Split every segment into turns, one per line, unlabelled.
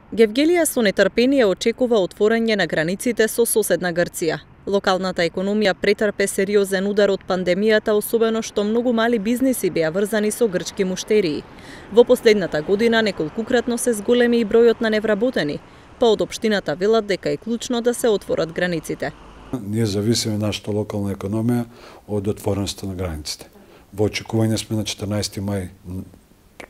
Гевгелија со нетрпение очекува отворање на границите со соседна Грција. Локалната економија претрпе сериозен удар од пандемијата, особено што многу мали бизниси беа врзани со грчки муштерии. Во последната година неколкукратно се зголеми и бројот на невработени, па од општината велат дека е клучно да се отворат границите.
Ние зависиме нашата локална економија од отвореноста на границите. Во очекување сме на 14 мај,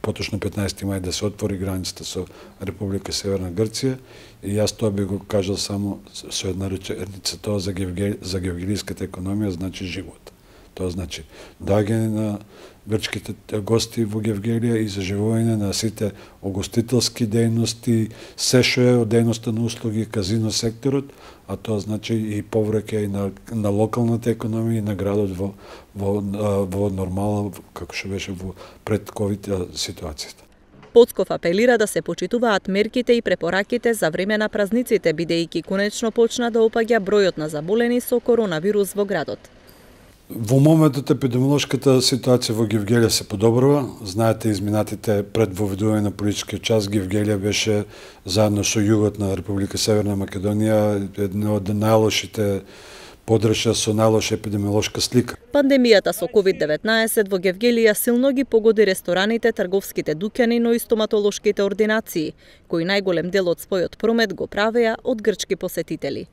поточно 15 мај да се отвори границата со Република Северна Грција, и јас тоа би го кажал само со една реченица: тоа за гевгелиската економија значи живот. Тоа значи доаѓање на грчките гости во Гевгелија и заживување на сите угостителски дејности, се што е од дејноста на услуги, казино секторот, а тоа значи и повраќај на локалната економија и на градот во нормала, како што беше во пред ковид ситуацијата.
Поцков апелира да се почитуваат мерките и препораките за време на празниците, бидејќи конечно почна да опаѓа бројот на заболени со коронавирус во градот.
Во моментот епидемиолошката ситуација во Гевгелија се подобрува. Знаете, изминатите пред воведување на политичкиот час, Гевгелија беше заедно со југот на Република Северна Македонија една од најлошите подрачја со најлоша епидемиолошка слика.
Пандемијата со COVID-19 во Гевгелија силно ги погоди рестораните, трговските дуќани, но и стоматолошките ординации, кои најголем дел од својот промет го правеа од грчки посетители.